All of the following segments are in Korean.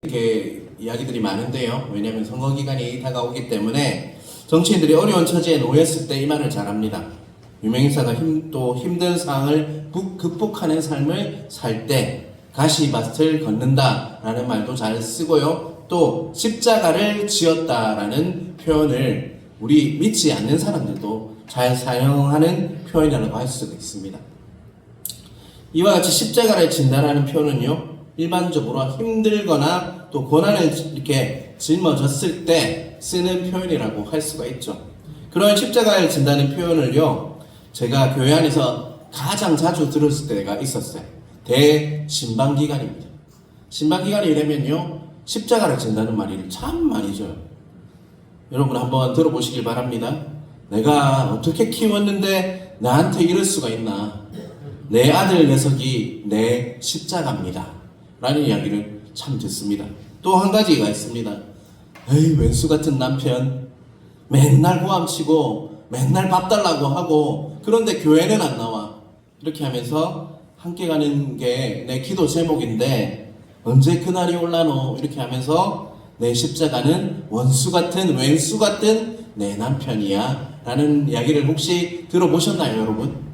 이렇게 이야기들이 많은데요. 왜냐하면 선거 기간이 다가오기 때문에 정치인들이 어려운 처지에 놓였을 때 이 말을 잘합니다. 유명인사가 또 힘든 상황을 극복하는 삶을 살 때 가시밭을 걷는다라는 말도 잘 쓰고요. 또 십자가를 지었다라는 표현을 우리 믿지 않는 사람들도 잘 사용하는 표현이라고 할 수가 있습니다. 이와 같이 십자가를 진다라는 표현은요, 일반적으로 힘들거나 또 고난을 이렇게 짊어졌을 때 쓰는 표현이라고 할 수가 있죠. 그런 십자가를 진다는 표현을요, 제가 교회 안에서 가장 자주 들었을 때가 있었어요. 대신방기간입니다. 신방기간이 되면요, 십자가를 진다는 말이 참 많이 줘요. 여러분 한번 들어보시길 바랍니다. 내가 어떻게 키웠는데 나한테 이럴 수가 있나? 내 아들 녀석이 내 십자가입니다 라는 이야기를 참 듣습니다. 또 한 가지가 있습니다. 에이, 왼수 같은 남편, 맨날 고함치고 맨날 밥 달라고 하고 그런데 교회는 안 나와. 이렇게 하면서 함께 가는 게 내 기도 제목인데 언제 그날이 올라노? 이렇게 하면서 내 십자가는 원수 같은 왼수 같은 내 남편이야 라는 이야기를 혹시 들어보셨나요, 여러분?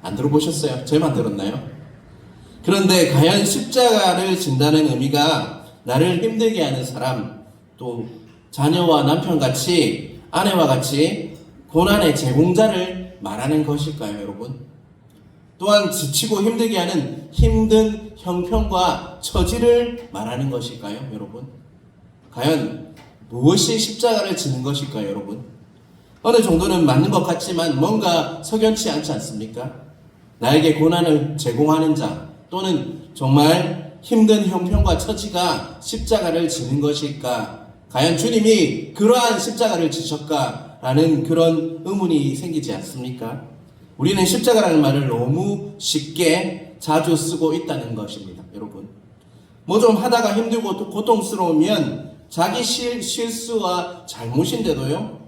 안 들어보셨어요? 저만 들었나요? 그런데 과연 십자가를 진다는 의미가 나를 힘들게 하는 사람, 또 자녀와 남편같이 아내와 같이 고난의 제공자를 말하는 것일까요, 여러분? 또한 지치고 힘들게 하는 힘든 형편과 처지를 말하는 것일까요, 여러분? 과연 무엇이 십자가를 지는 것일까요, 여러분? 어느 정도는 맞는 것 같지만 뭔가 석연치 않지 않습니까? 나에게 고난을 제공하는 자 또는 정말 힘든 형편과 처지가 십자가를 지는 것일까? 과연 주님이 그러한 십자가를 지셨까? 라는 그런 의문이 생기지 않습니까? 우리는 십자가라는 말을 너무 쉽게 자주 쓰고 있다는 것입니다, 여러분. 뭐 좀 하다가 힘들고 고통스러우면 자기 실수와 잘못인데도요,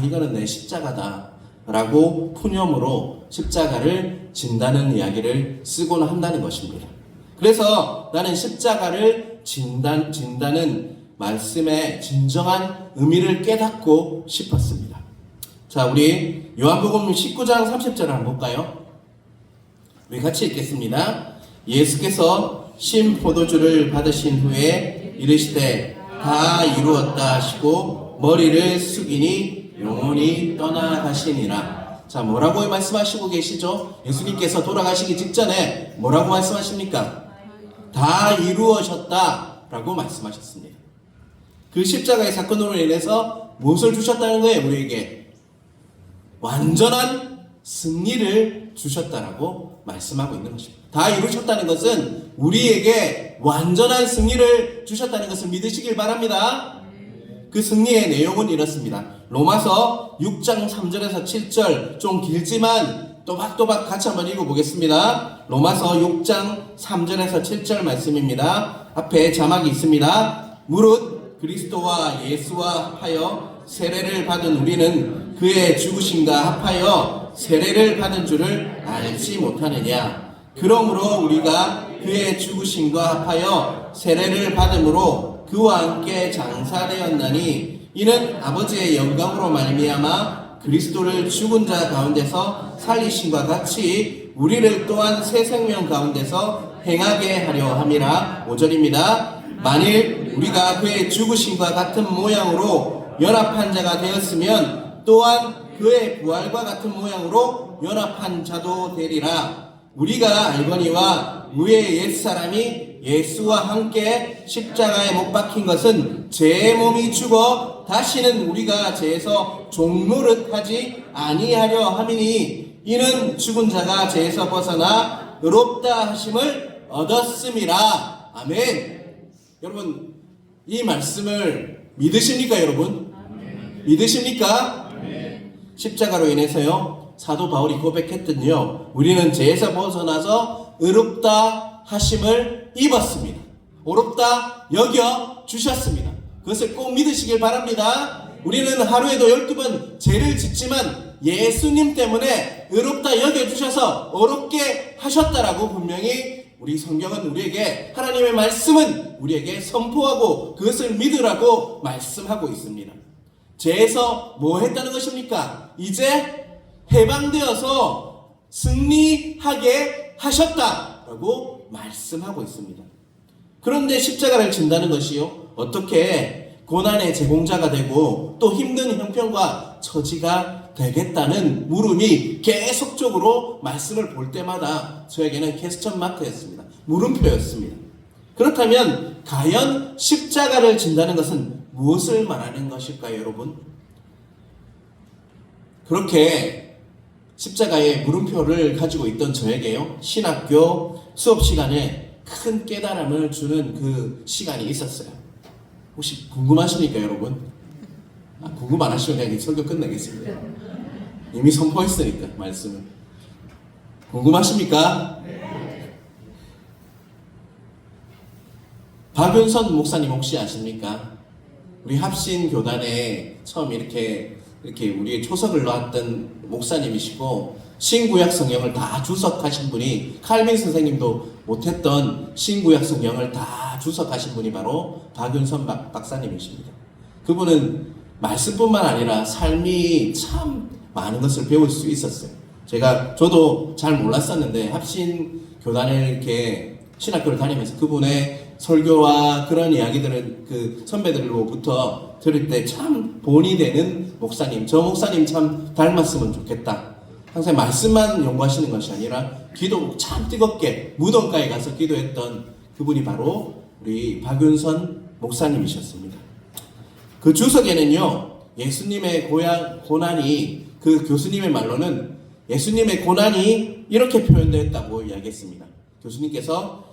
이거는 내 십자가다 라고 푸념으로 십자가를 진다는 이야기를 쓰곤 한다는 것입니다. 그래서 나는 십자가를 진다는 말씀의 진정한 의미를 깨닫고 싶었습니다. 자, 우리 요한복음 19장 30절을 한번 볼까요? 우리 같이 읽겠습니다. 예수께서 신 포도주를 받으신 후에 이르시되 다 이루었다 하시고 머리를 숙이니 영혼이 떠나가시니라. 자, 뭐라고 말씀하시고 계시죠? 예수님께서 돌아가시기 직전에 뭐라고 말씀하십니까? 다 이루어졌다 라고 말씀하셨습니다. 그 십자가의 사건으로 인해서 무엇을 주셨다는 거예요? 우리에게 완전한 승리를 주셨다라고 말씀하고 있는 것입니다. 다 이루셨다는 것은 우리에게 완전한 승리를 주셨다는 것을 믿으시길 바랍니다. 그 승리의 내용은 이렇습니다. 로마서 6장 3절에서 7절, 좀 길지만 또박또박 같이 한번 읽어보겠습니다. 로마서 6장 3절에서 7절 말씀입니다. 앞에 자막이 있습니다. 무릇 그리스도와 예수와 하여 세례를 받은 우리는 그의 죽으심과 합하여 세례를 받은 줄을 알지 못하느냐. 그러므로 우리가 그의 죽으심과 합하여 세례를 받음으로 그와 함께 장사되었나니 이는 아버지의 영광으로 말미암아 그리스도를 죽은 자 가운데서 살리심과 같이 우리를 또한 새 생명 가운데서 행하게 하려 함이라. 5절입니다. 만일 우리가 그의 죽으심과 같은 모양으로 연합한 자가 되었으면 또한 그의 부활과 같은 모양으로 연합한 자도 되리라. 우리가 알거니와 우리의 옛사람이 예수와 함께 십자가에 못 박힌 것은 제 몸이 죽어 다시는 우리가 죄에서 종노릇하지 아니하려 함이니 이는 죽은 자가 죄에서 벗어나 의롭다 하심을 얻었음이라. 아멘. 여러분, 이 말씀을 믿으십니까, 여러분? 아멘. 믿으십니까? 아멘. 십자가로 인해서요, 사도 바울이 고백했더니요, 우리는 죄에서 벗어나서 의롭다 하심을 입었습니다. 의롭다 여겨 주셨습니다. 그것을 꼭 믿으시길 바랍니다. 우리는 하루에도 12번 죄를 짓지만 예수님 때문에 의롭다 여겨 주셔서 의롭게 하셨다라고 분명히 우리 성경은 우리에게, 하나님의 말씀은 우리에게 선포하고 그것을 믿으라고 말씀하고 있습니다. 죄에서 뭐 했다는 것입니까? 이제 해방되어서 승리하게 하셨다라고 말씀하고 있습니다. 그런데 십자가를 진다는 것이요, 어떻게 고난의 제공자가 되고 또 힘든 형편과 처지가 되겠다는 물음이 계속적으로 말씀을 볼 때마다 저에게는 퀘스천 마크였습니다. 물음표였습니다. 그렇다면 과연 십자가를 진다는 것은 무엇을 말하는 것일까요, 여러분? 그렇게 십자가의 물음표를 가지고 있던 저에게요, 신학교 수업 시간에 큰 깨달음을 주는 그 시간이 있었어요. 혹시 궁금하십니까, 여러분? 궁금 안 하시면 그냥 설교 끝내겠습니다. 이미 선포했으니까 말씀을. 궁금하십니까? 박윤선 목사님 혹시 아십니까? 우리 합신 교단에 처음 이렇게 우리의 초석을 놨던 목사님이시고, 신구약 성경을 다 주석하신 분이, 칼빈 선생님도 못했던 신구약 성경을 다 주석하신 분이 바로 박윤선 박사님이십니다. 그분은 말씀뿐만 아니라 삶이 참 많은 것을 배울 수 있었어요. 저도 잘 몰랐었는데 합신 교단을 이렇게 신학교를 다니면서 그분의 설교와 그런 이야기들을 그 선배들로부터 들을 때 참 본이 되는 목사님, 저 목사님 참 닮았으면 좋겠다. 항상 말씀만 연구하시는 것이 아니라 기도 참 뜨겁게 무덤가에 가서 기도했던 그분이 바로 우리 박윤선 목사님이셨습니다. 그 주석에는요, 예수님의 고난이, 그 교수님의 말로는 예수님의 고난이 이렇게 표현되었다고 이야기했습니다. 교수님께서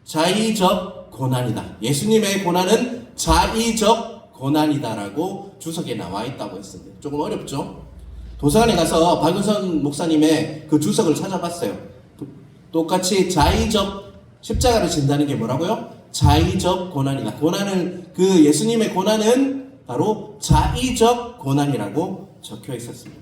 자의적 고난이다. 예수님의 고난은 자의적 고난이다라고 주석에 나와 있다고 했습니다. 조금 어렵죠? 도서관에 가서 박윤선 목사님의 그 주석을 찾아봤어요. 똑같이 자의적, 십자가를 진다는 게 뭐라고요? 자의적 고난이다. 그 예수님의 고난은 바로 자의적 고난이라고 적혀 있었습니다.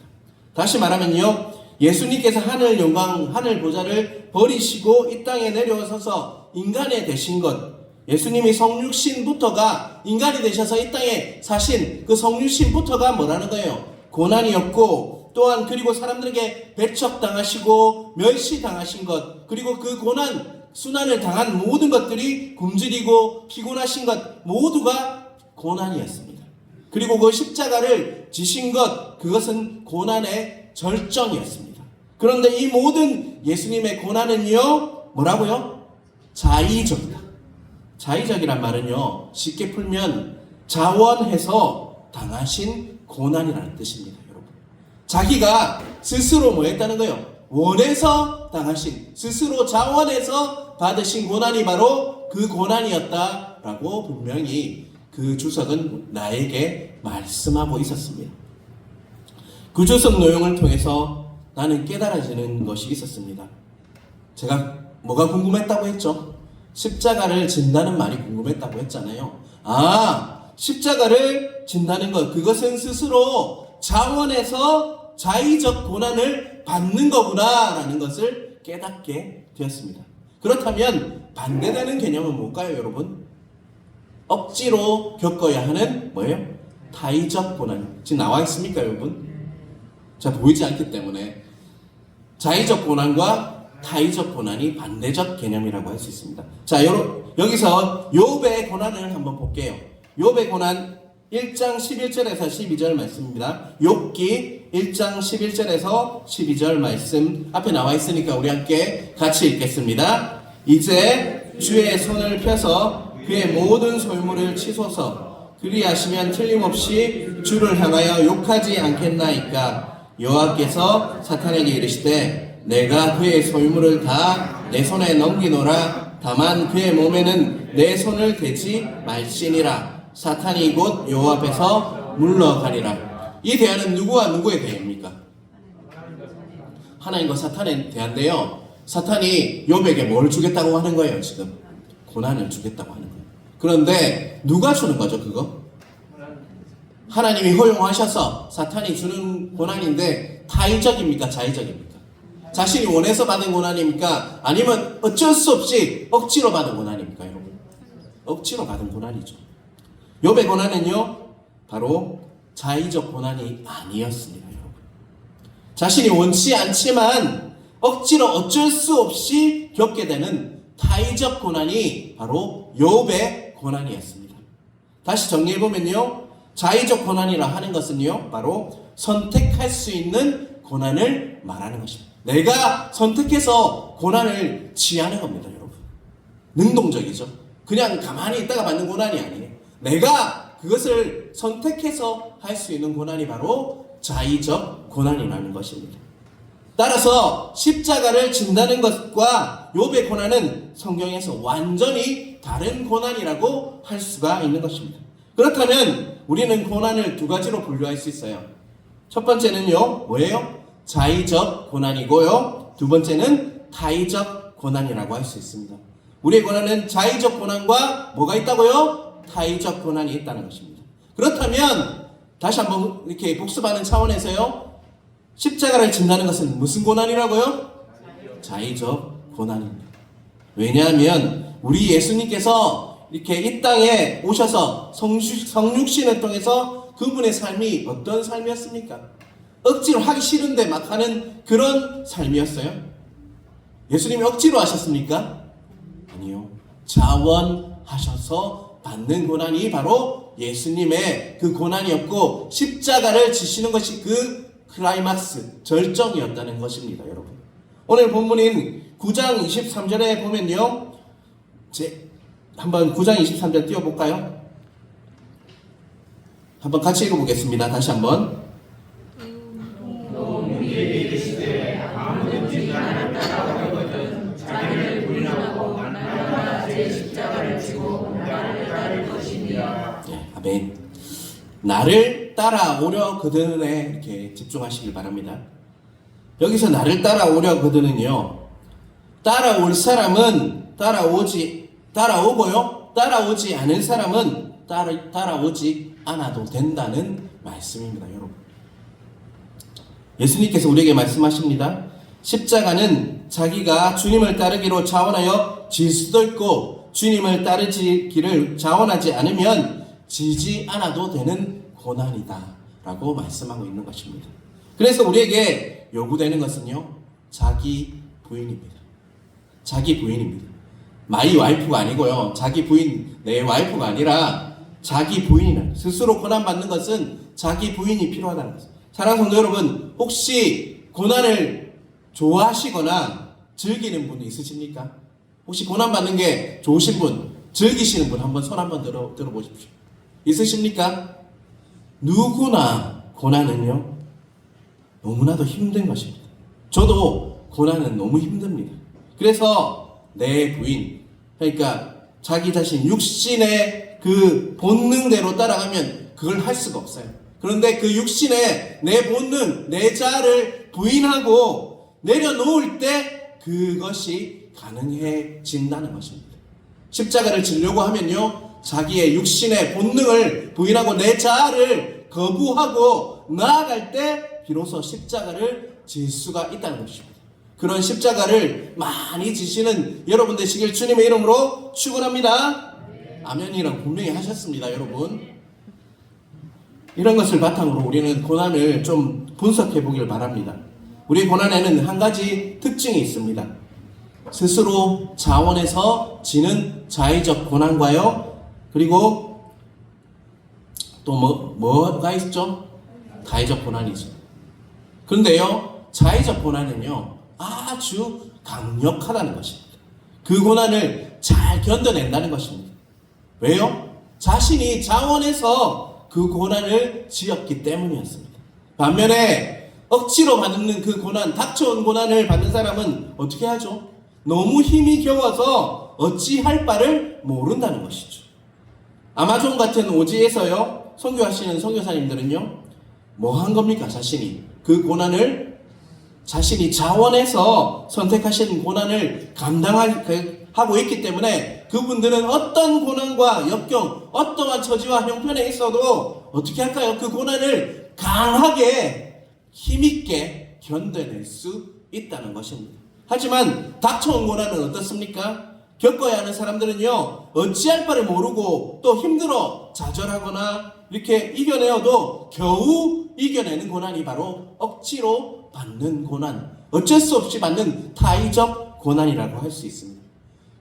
다시 말하면요, 예수님께서 하늘 영광, 하늘 보좌를 버리시고 이 땅에 내려오셔서 인간이 되신 것, 예수님이 성육신부터가, 인간이 되셔서 이 땅에 사신 그 성육신부터가 뭐라는 거예요? 고난이었고, 또한 그리고 사람들에게 배척당하시고 멸시당하신 것, 그리고 그 고난, 순환을 당한 모든 것들이 굶주리고 피곤하신 것 모두가 고난이었습니다. 그리고 그 십자가를 지신 것, 그것은 고난의 절정이었습니다. 그런데 이 모든 예수님의 고난은요, 뭐라고요? 자의적이다. 자의적이란 말은요, 쉽게 풀면 자원해서 당하신 고난이라는 뜻입니다, 여러분. 자기가 스스로 뭐 했다는 거예요? 원해서 당하신, 스스로 자원해서 받으신 고난이 바로 그 고난이었다라고 분명히 그 주석은 나에게 말씀하고 있었습니다. 그 주석 내용을 통해서 나는 깨달아지는 것이 있었습니다. 제가 뭐가 궁금했다고 했죠? 십자가를 진다는 말이 궁금했다고 했잖아요. 십자가를 진다는 것, 그것은 스스로 자원해서 자의적 고난을 받는 거구나 라는 것을 깨닫게 되었습니다. 그렇다면 반대되는 개념은 뭘까요, 여러분? 억지로 겪어야 하는 뭐예요? 타의적 고난. 지금 나와 있습니까, 여러분? 자, 보이지 않기 때문에 자의적 고난과 타의적 고난이 반대적 개념이라고 할 수 있습니다. 자, 여기서 욥의 고난을 한번 볼게요. 욥의 고난 1장 11절에서 12절 말씀입니다. 욥기 1장 11절에서 12절 말씀 앞에 나와 있으니까 우리 함께 같이 읽겠습니다. 이제 주의 손을 펴서 그의 모든 소유물을 치소서. 그리하시면 틀림없이 주를 향하여 욕하지 않겠나이까. 여호와께서 사탄에게 이르시되 내가 그의 소유물을 다 내 손에 넘기노라. 다만 그의 몸에는 내 손을 대지 말지니라. 사탄이 곧 여호와 앞에서 물러가리라. 이 대화는 누구와 누구의 대화입니까? 하나님과 사탄의 대화인데요, 사탄이 욥에게 뭘 주겠다고 하는 거예요? 지금 고난을 주겠다고 하는 거예요. 그런데 누가 주는 거죠, 그거? 하나님이 허용하셔서 사탄이 주는 고난인데 타의적입니까, 자의적입니까? 자신이 원해서 받은 고난입니까? 아니면 어쩔 수 없이 억지로 받은 고난입니까, 여러분? 억지로 받은 고난이죠. 욥의 고난은요, 바로 자의적 고난이 아니었습니다, 여러분. 자신이 원치 않지만 억지로 어쩔 수 없이 겪게 되는 타의적 고난이 바로 욥의 고난이었습니다. 다시 정리해보면요, 자의적 고난이라 하는 것은요, 바로 선택할 수 있는 고난을 말하는 것입니다. 내가 선택해서 고난을 취하는 겁니다, 여러분. 능동적이죠. 그냥 가만히 있다가 받는 고난이 아니에요. 내가 그것을 선택해서 할 수 있는 고난이 바로 자의적 고난이라는 것입니다. 따라서 십자가를 진다는 것과 욥의 고난은 성경에서 완전히 다른 고난이라고 할 수가 있는 것입니다. 그렇다면 우리는 고난을 두 가지로 분류할 수 있어요. 첫 번째는요, 뭐예요? 자의적 고난이고요. 두 번째는 타의적 고난이라고 할 수 있습니다. 우리의 고난은 자의적 고난과 뭐가 있다고요? 타의적 고난이 있다는 것입니다. 그렇다면 다시 한번 이렇게 복습하는 차원에서요, 십자가를 진다는 것은 무슨 고난이라고요? 자의적 고난입니다. 왜냐하면 우리 예수님께서 이렇게 이 땅에 오셔서 성육신을 통해서 그분의 삶이 어떤 삶이었습니까? 억지로 하기 싫은데 막 하는 그런 삶이었어요? 예수님이 억지로 하셨습니까? 아니요. 자원하셔서 받는 고난이 바로 예수님의 그 고난이었고, 십자가를 지시는 것이 그 클라이막스, 절정이었다는 것입니다, 여러분. 오늘 본문인 9장 23절에 보면요, 한번 9장 23절 띄워볼까요? 한번 같이 읽어보겠습니다. 다시 한번. 아멘. 나를 따라오려 그들에 이렇게 집중하시길 바랍니다. 여기서 나를 따라오려 그들은요, 따라올 사람은 따라오고요, 따라오지 않은 사람은 따라오지 않아도 된다는 말씀입니다, 여러분. 예수님께서 우리에게 말씀하십니다. 십자가는 자기가 주님을 따르기로 자원하여 질 수도 있고, 주님을 따르기를 자원하지 않으면 지지 않아도 되는 고난이다 라고 말씀하고 있는 것입니다. 그래서 우리에게 요구되는 것은요, 자기 부인입니다. 자기 부인입니다. 마이 와이프가 아니고요, 자기 부인, 내 와이프가 아니라 자기 부인이라는, 스스로 고난받는 것은 자기 부인이 필요하다는 것입니다. 사랑하는 성도 여러분, 혹시 고난을 좋아하시거나 즐기는 분이 있으십니까? 혹시 고난받는 게 좋으신 분, 즐기시는 분 한번 손 한번 들어보십시오. 있으십니까? 누구나 고난은요, 너무나도 힘든 것입니다. 저도 고난은 너무 힘듭니다. 그래서 내 부인, 그러니까 자기 자신 육신의 그 본능대로 따라가면 그걸 할 수가 없어요. 그런데 그 육신의 내 본능, 내 자아를 부인하고 내려놓을 때 그것이 가능해진다는 것입니다. 십자가를 지려고 하면요, 자기의 육신의 본능을 부인하고 내 자아를 거부하고 나아갈 때 비로소 십자가를 질 수가 있다는 것입니다. 그런 십자가를 많이 지시는 여러분 되시길 주님의 이름으로 축원합니다. 아멘이라고 분명히 하셨습니다, 여러분. 이런 것을 바탕으로 우리는 고난을 좀 분석해 보길 바랍니다. 우리 고난에는 한 가지 특징이 있습니다. 스스로 자원해서 지는 자의적 고난과요, 그리고 또 뭐가 있죠? 타의적 고난이죠. 그런데요, 자의적 고난은요, 아주 강력하다는 것입니다. 그 고난을 잘 견뎌낸다는 것입니다. 왜요? 자신이 자원해서 그 고난을 지었기 때문이었습니다. 반면에 억지로 받는 그 고난, 닥쳐온 고난을 받는 사람은 어떻게 하죠? 너무 힘이 겨워서 어찌할 바를 모른다는 것이죠. 아마존 같은 오지에서요, 선교하시는 선교사님들은요, 뭐 한 겁니까? 자신이 그 고난을 자신이 자원해서 선택하신 고난을 감당하고 있기 때문에 그분들은 어떤 고난과 역경, 어떠한 처지와 형편에 있어도 어떻게 할까요? 그 고난을 강하게 힘있게 견뎌낼 수 있다는 것입니다. 하지만 닥쳐온 고난은 어떻습니까? 겪어야 하는 사람들은요, 어찌할 바를 모르고 또 힘들어 좌절하거나 이렇게 이겨내어도 겨우 이겨내는 고난이 바로 억지로 받는 고난, 어쩔 수 없이 받는 타의적 고난이라고 할 수 있습니다.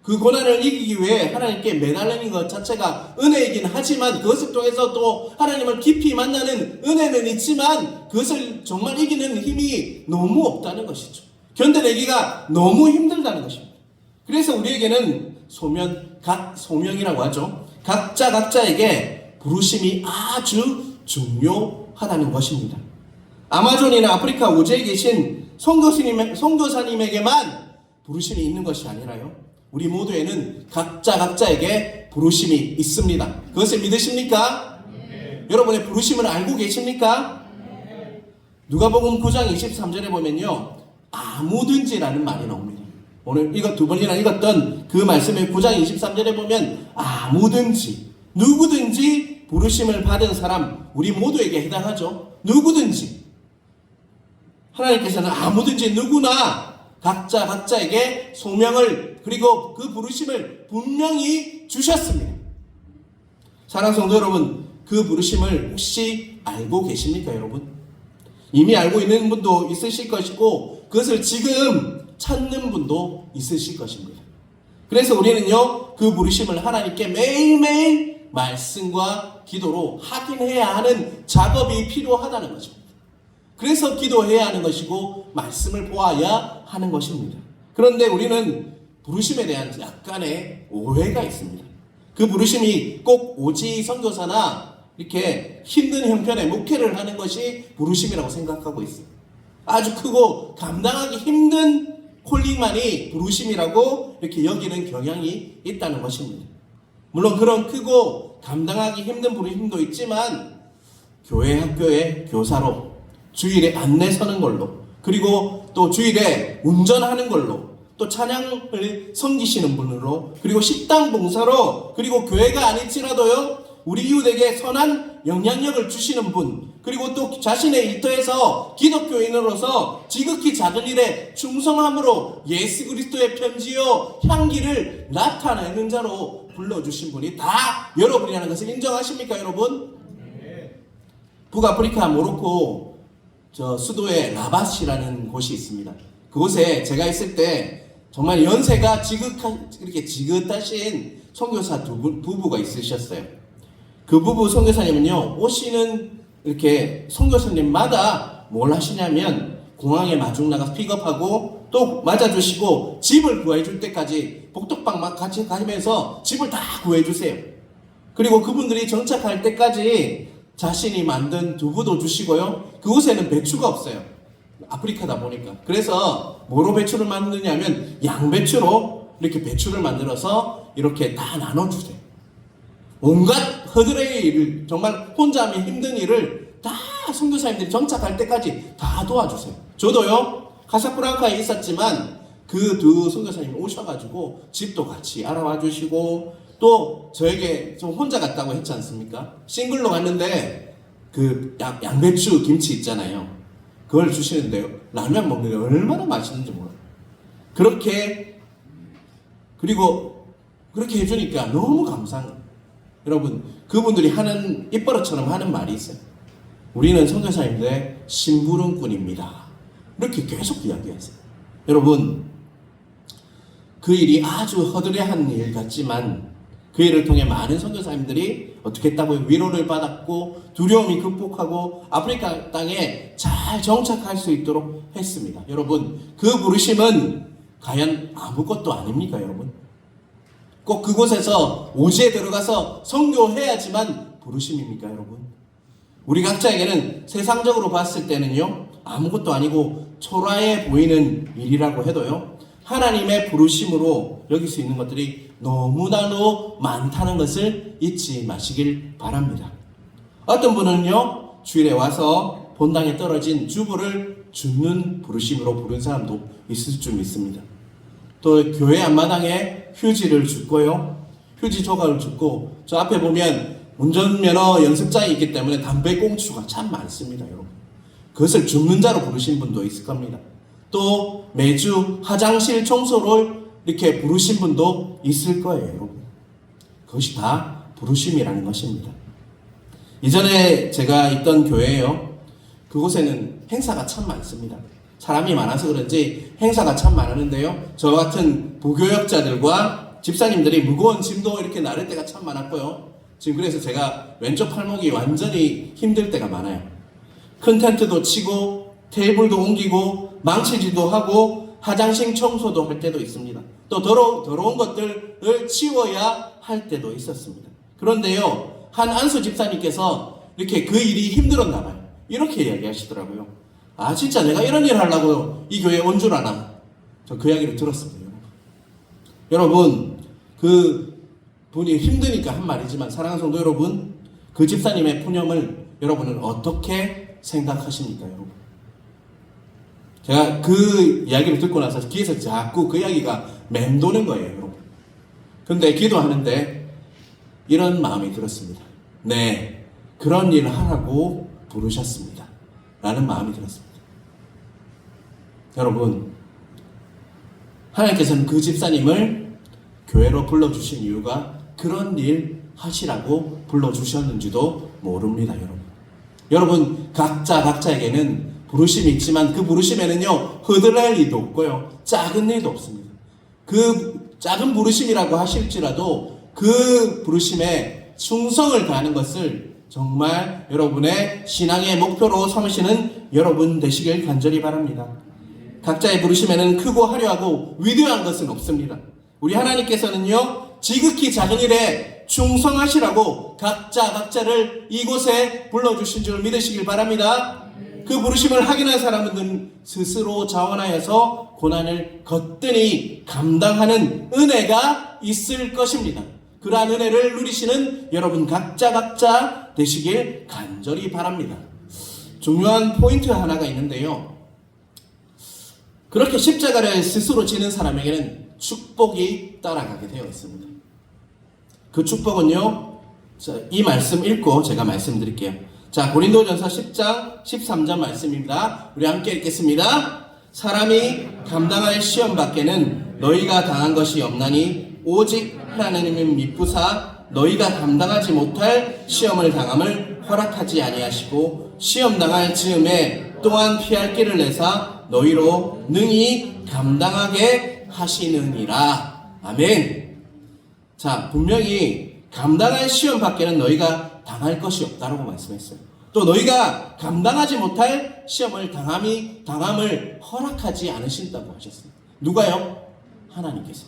그 고난을 이기기 위해 하나님께 매달리는 것 자체가 은혜이긴 하지만 그것을 통해서 또 하나님을 깊이 만나는 은혜는 있지만 그것을 정말 이기는 힘이 너무 없다는 것이죠. 견뎌내기가 너무 힘들다는 것입니다. 그래서 우리에게는 소명이라고 하죠. 각자에게 부르심이 아주 중요하다는 것입니다. 아마존이나 아프리카 오지에 계신 선교사님에게만 부르심이 있는 것이 아니라요, 우리 모두에는 각자에게 부르심이 있습니다. 그것을 믿으십니까? 네. 여러분의 부르심을 알고 계십니까? 네. 누가복음 9장 23절에 보면요, 아무든지라는 말이 나옵니다. 오늘 두 번이나 읽었던 그 말씀의 9장 23절에 보면 아무든지, 누구든지 부르심을 받은 사람, 우리 모두에게 해당하죠. 누구든지. 하나님께서는 아무든지 누구나 각자에게 소명을, 그리고 그 부르심을 분명히 주셨습니다. 사랑하는 성도 여러분, 그 부르심을 혹시 알고 계십니까, 여러분? 이미 알고 있는 분도 있으실 것이고 그것을 지금 찾는 분도 있으실 것입니다. 그래서 우리는요, 그 부르심을 하나님께 매일매일 말씀과 기도로 확인해야 하는 작업이 필요하다는 것입니다. 그래서 기도해야 하는 것이고 말씀을 보아야 하는 것입니다. 그런데 우리는 부르심에 대한 약간의 오해가 있습니다. 그 부르심이 꼭 오지 선교사나 이렇게 힘든 형편의 목회를 하는 것이 부르심이라고 생각하고 있어요. 아주 크고 감당하기 힘든 콜링만이 부르심이라고 이렇게 여기는 경향이 있다는 것입니다. 물론 그런 크고 감당하기 힘든 부르심도 있지만 교회 학교의 교사로 주일에 안내 서는 걸로, 그리고 또 주일에 운전하는 걸로, 또 찬양을 섬기시는 분으로, 그리고 식당 봉사로, 그리고 교회가 아닐지라도요, 우리 이웃에게 선한 영향력을 주시는 분, 그리고 또 자신의 일터에서 기독교인으로서 지극히 작은 일에 충성함으로 예수 그리스도의 편지요 향기를 나타내는 자로 불러주신 분이 다 여러분이라는 것을 인정하십니까, 여러분? 북아프리카 모로코 수도에 라바시라는 곳이 있습니다. 그곳에 제가 있을 때 정말 연세가 이렇게 지긋하신 선교사 부부가 있으셨어요. 그 부부 선교사님은요, 오시는 이렇게 선교사님마다 뭘 하시냐면 공항에 마중 나가서 픽업하고 또 맞아주시고 집을 구해줄 때까지 복덕방 막 같이 가면서 집을 다 구해주세요. 그리고 그분들이 정착할 때까지 자신이 만든 두부도 주시고요. 그곳에는 배추가 없어요. 아프리카다 보니까. 그래서 뭐로 배추를 만드냐면 양배추로 이렇게 배추를 만들어서 이렇게 다 나눠주세요. 온갖 허드레이 일을, 정말 혼자 하면 힘든 일을 다 선교사님들이 정착할 때까지 다 도와주세요. 저도요, 카사브랑카에 있었지만 그 두 선교사님이 오셔가지고 집도 같이 알아와 주시고, 또 저에게 좀 혼자 갔다고 했지 않습니까? 싱글로 갔는데 그 양배추 김치 있잖아요. 그걸 주시는데요, 라면 먹는 게 얼마나 맛있는지 몰라요. 그리고 그렇게 해주니까 너무 감사해요. 여러분, 그분들이 하는 입버릇처럼 하는 말이 있어요. 우리는 선교사님들의 심부름꾼입니다. 이렇게 계속 이야기하세요. 여러분, 그 일이 아주 허드레한 일 같지만 그 일을 통해 많은 선교사님들이 어떻게 했다고요? 위로를 받았고 두려움이 극복하고 아프리카 땅에 잘 정착할 수 있도록 했습니다. 여러분, 그 부르심은 과연 아무것도 아닙니까, 여러분? 꼭 그곳에서 오지에 들어가서 선교해야지만 부르심입니까, 여러분? 우리 각자에게는 세상적으로 봤을 때는요, 아무것도 아니고 초라해 보이는 일이라고 해도요, 하나님의 부르심으로 여길 수 있는 것들이 너무나도 많다는 것을 잊지 마시길 바랍니다. 어떤 분은요, 주일에 와서 본당에 떨어진 주부를 줍는 부르심으로 부른 사람도 있을 줄 믿습니다. 또 교회 앞마당에 휴지를 줍고요, 휴지 조각을 줍고, 저 앞에 보면 운전면허 연습장이 있기 때문에 담배꽁초가 참 많습니다, 여러분. 그것을 줍는 자로 부르신 분도 있을 겁니다. 또 매주 화장실 청소를 이렇게 부르신 분도 있을 거예요, 여러분. 그것이 다 부르심이라는 것입니다. 이전에 제가 있던 교회에요. 그곳에는 행사가 참 많습니다. 사람이 많아서 그런지 행사가 참 많았는데요. 저 같은 부교역자들과 집사님들이 무거운 짐도 이렇게 나를 때가 참 많았고요. 지금 그래서 제가 왼쪽 팔목이 완전히 힘들 때가 많아요. 큰 텐트도 치고 테이블도 옮기고 망치질도 하고 화장실 청소도 할 때도 있습니다. 또 더러운 것들을 치워야 할 때도 있었습니다. 그런데요, 한 안수 집사님께서 이렇게 그 일이 힘들었나 봐요. 이렇게 이야기하시더라고요. 아, 진짜 내가 이런 일 하려고 이 교회에 온 줄 아나? 저 그 이야기를 들었습니다. 여러분, 그 분이 힘드니까 한 말이지만 사랑하는 성도 여러분, 그 집사님의 푸념을 여러분은 어떻게 생각하십니까, 여러분? 제가 그 이야기를 듣고 나서 귀에서 자꾸 그 이야기가 맴도는 거예요, 여러분. 근데 기도하는데 이런 마음이 들었습니다. 네, 그런 일을 하라고 부르셨습니다. 라는 마음이 들었습니다. 여러분, 하나님께서는 그 집사님을 교회로 불러주신 이유가 그런 일 하시라고 불러주셨는지도 모릅니다, 여러분. 여러분, 각자에게는 부르심이 있지만 그 부르심에는요, 허들할 일도 없고요, 작은 일도 없습니다. 그 작은 부르심이라고 하실지라도 그 부르심에 충성을 다하는 것을 정말 여러분의 신앙의 목표로 삼으시는 여러분 되시길 간절히 바랍니다. 각자의 부르심에는 크고 화려하고 위대한 것은 없습니다. 우리 하나님께서는요, 지극히 작은 일에 충성하시라고 각자를 이곳에 불러주신 줄 믿으시길 바랍니다. 그 부르심을 확인한 사람들은 스스로 자원하여서 고난을 거뜬히 감당하는 은혜가 있을 것입니다. 그러한 은혜를 누리시는 여러분 각자 되시길 간절히 바랍니다. 중요한 포인트 하나가 있는데요. 그렇게 십자가를 스스로 지는 사람에게는 축복이 따라가게 되어 있습니다. 그 축복은요, 이 말씀 읽고 제가 말씀드릴게요. 자, 고린도전서 10장 13절 말씀입니다. 우리 함께 읽겠습니다. 사람이 감당할 시험 밖에는 너희가 당한 것이 없나니 오직 하나님을 미쁘사 너희가 감당하지 못할 시험을 당함을 허락하지 아니하시고 시험 당할 즈음에 또한 피할 길을 내사 너희로 능히 감당하게 하시느니라. 아멘. 자, 분명히 감당할 시험 밖에는 너희가 당할 것이 없다라고 말씀했어요. 또 너희가 감당하지 못할 시험을 당함을 허락하지 않으신다고 하셨어요. 누가요? 하나님께서.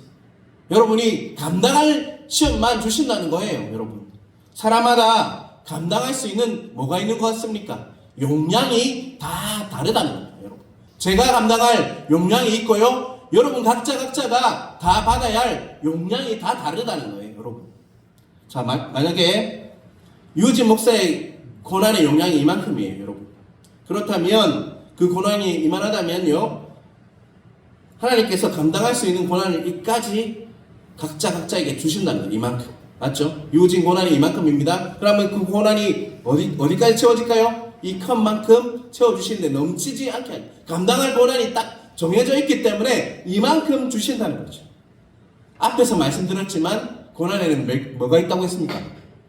여러분이 감당할 시험만 주신다는 거예요, 여러분. 사람마다 감당할 수 있는 뭐가 있는 것 같습니까? 용량이 다 다르다는 겁니다, 여러분. 제가 감당할 용량이 있고요, 여러분 각자가 다 받아야 할 용량이 다 다르다는 거예요, 여러분. 자, 만약에 유진 목사의 고난의 용량이 이만큼이에요, 여러분. 그렇다면 그 고난이 이만하다면요, 하나님께서 감당할 수 있는 고난을 이까지 각자에게 주신다는 거예요, 이만큼. 맞죠? 유진 고난이 이만큼입니다. 그러면 그 고난이 어디까지 채워질까요? 이 컵만큼 채워주시는데 넘치지 않게 감당할 고난이 딱 정해져 있기 때문에 이만큼 주신다는 거죠. 앞에서 말씀드렸지만 고난에는 뭐가 있다고 했습니까?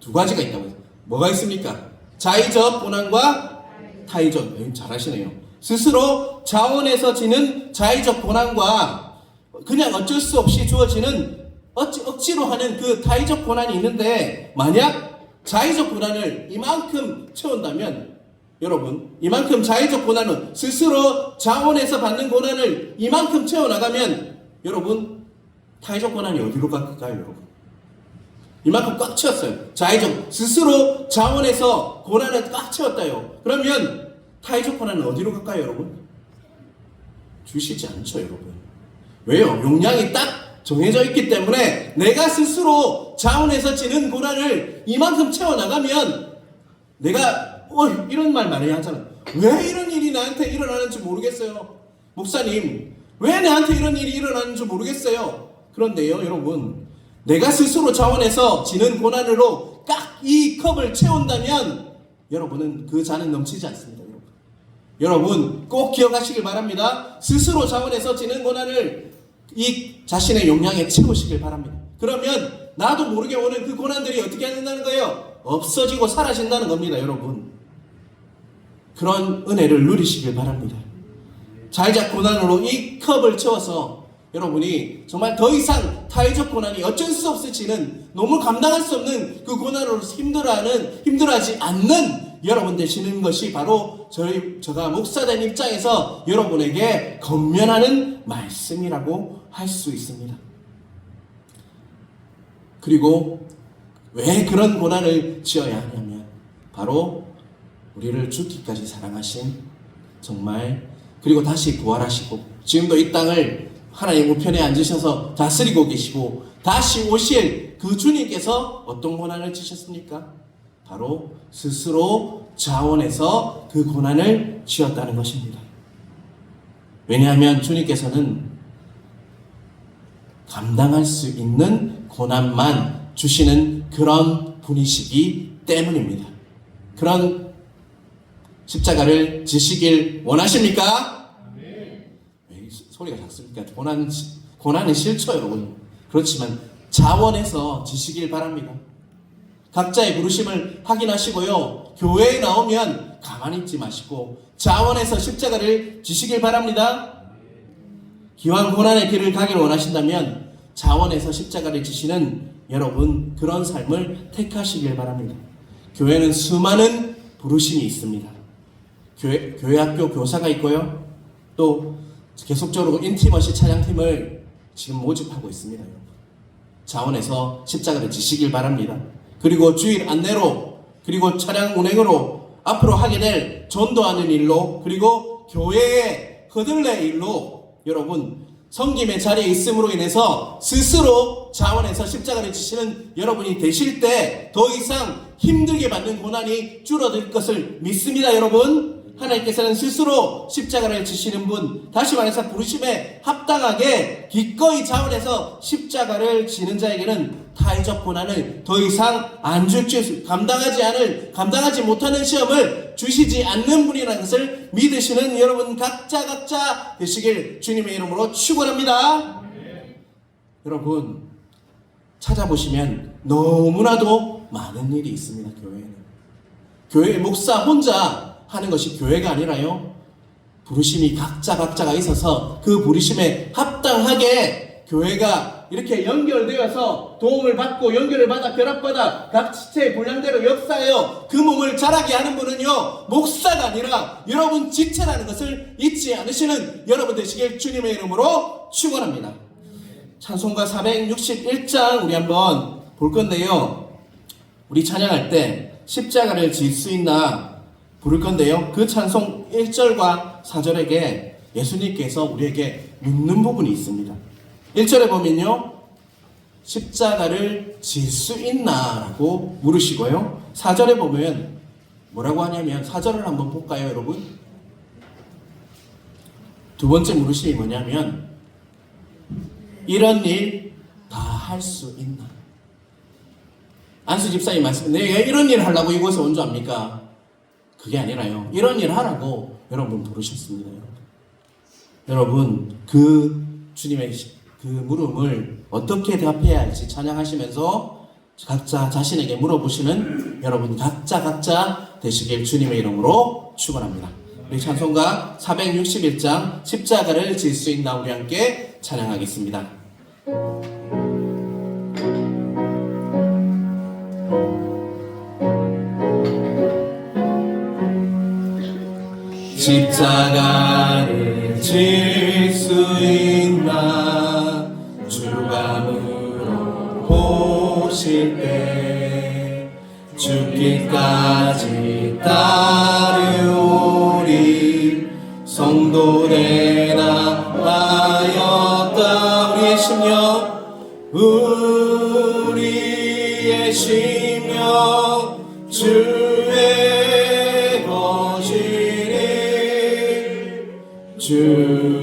두 가지가 있다고 했습니다. 뭐가 있습니까? 자의적 고난과 타의적. 잘하시네요. 스스로 자원해서 지는 자의적 고난과 그냥 어쩔 수 없이 주어지는 억지로 하는 그 타의적 고난이 있는데, 만약 자의적 고난을 이만큼 채운다면, 여러분, 이만큼 자의적 고난은 스스로 자원해서 받는 고난을 이만큼 채워나가면, 여러분, 타의적 고난이 어디로 갈까요, 여러분? 이만큼 꽉 채웠어요. 자의적, 스스로 자원해서 고난을 꽉 채웠다요. 그러면 타의적 고난은 어디로 갈까요, 여러분? 주시지 않죠, 여러분. 왜요? 용량이 딱 정해져 있기 때문에 내가 스스로 자원해서 지는 고난을 이만큼 채워나가면, 내가 이런 말 많이 하잖아요. 왜 이런 일이 나한테 일어나는지 모르겠어요. 목사님, 왜 나한테 이런 일이 일어나는지 모르겠어요. 그런데요, 여러분, 내가 스스로 자원해서 지는 고난으로 딱 이 컵을 채운다면 여러분은 그 잔은 넘치지 않습니다, 여러분. 여러분 꼭 기억하시길 바랍니다. 스스로 자원해서 지는 고난을 이 자신의 용량에 채우시길 바랍니다. 그러면 나도 모르게 오는 그 고난들이 어떻게 된다는 거예요? 없어지고 사라진다는 겁니다, 여러분. 그런 은혜를 누리시길 바랍니다. 자의적 고난으로 이 컵을 채워서 여러분이 정말 더 이상 타의적 고난이 어쩔 수 없이 지는, 너무 감당할 수 없는 그 고난으로 힘들어하지 않는 여러분 되시는 것이 바로 제가 목사된 입장에서 여러분에게 권면하는 말씀이라고 할 수 있습니다. 그리고 왜 그런 고난을 지어야 하냐면 바로 우리를 죽기까지 사랑하신, 정말 그리고 다시 부활하시고 지금도 이 땅을 하나님 우편에 앉으셔서 다스리고 계시고 다시 오실 그 주님께서 어떤 고난을 지셨습니까? 바로 스스로 자원해서 그 고난을 지었다는 것입니다. 왜냐하면 주님께서는 감당할 수 있는 고난만 주시는 그런 분이시기 때문입니다. 그런 십자가를 지시길 원하십니까? 왜 소리가 작습니까? 고난은 싫죠, 여러분. 그렇지만 자원해서 지시길 바랍니다. 각자의 부르심을 확인하시고요. 교회에 나오면 가만히 있지 마시고 자원해서 십자가를 지시길 바랍니다. 기왕 고난의 길을 가기를 원하신다면 자원해서 십자가를 지시는 여러분, 그런 삶을 택하시길 바랍니다. 교회는 수많은 부르심이 있습니다. 교회 학교 교사가 있고요. 또 계속적으로 인티머시 찬양팀을 지금 모집하고 있습니다. 자원해서 십자가를 지시길 바랍니다. 그리고 주일 안내로, 그리고 차량 운행으로, 앞으로 하게 될 전도하는 일로, 그리고 교회의 허들레 일로 여러분 섬김의 자리에 있음으로 인해서 스스로 자원해서 십자가를 지시는 여러분이 되실 때 더 이상 힘들게 받는 고난이 줄어들 것을 믿습니다. 여러분, 하나님께서는 스스로 십자가를 지시는 분, 다시 말해서 부르심에 합당하게 기꺼이 자원해서 십자가를 지는 자에게는 타의적 고난을 더 이상 안 줄지, 감당하지 못하는 시험을 주시지 않는 분이라는 것을 믿으시는 여러분 각자 되시길 주님의 이름으로 축원합니다. 여러분, 찾아보시면 너무나도 많은 일이 있습니다. 교회에는. 교회 목사 혼자 하는 것이 교회가 아니라요, 부르심이 각자가 있어서 그 부르심에 합당하게 교회가 이렇게 연결되어서 도움을 받고 연결을 받아 결합받아 각 지체의 분량대로 역사하여 그 몸을 자라게 하는 분은요, 목사가 아니라 여러분 지체라는 것을 잊지 않으시는 여러분 되시길 주님의 이름으로 축원합니다. 찬송가 461장 우리 한번 볼 건데요, 우리 찬양할 때 십자가를 질 수 있나 부를 건데요, 그 찬송 1절과 4절에게 예수님께서 우리에게 묻는 부분이 있습니다. 1절에 보면요, 십자가를 질 수 있나 라고 물으시고요, 4절에 보면 뭐라고 하냐면, 4절을 한번 볼까요, 여러분? 두 번째 물으심이 뭐냐면, 이런 일 다 할 수 있나? 안수 집사님 말씀, 내가 이런 일 하려고 이곳에 온 줄 압니까? 그게 아니라요, 이런 일 하라고 여러분 부르셨습니다. 여러분, 그 주님의 그 물음을 어떻게 대답해야 할지 찬양하시면서 각자 자신에게 물어보시는 여러분 각자 되시길 주님의 이름으로 축원합니다. 우리 찬송가 461장 십자가를 질 수 있나 우리 함께 찬양하겠습니다. 십자가를 질 수 있나 주가 물어보실 때 죽기까지 따르오리 성도되나 하였다. 우리의 심령 주의 것이니 주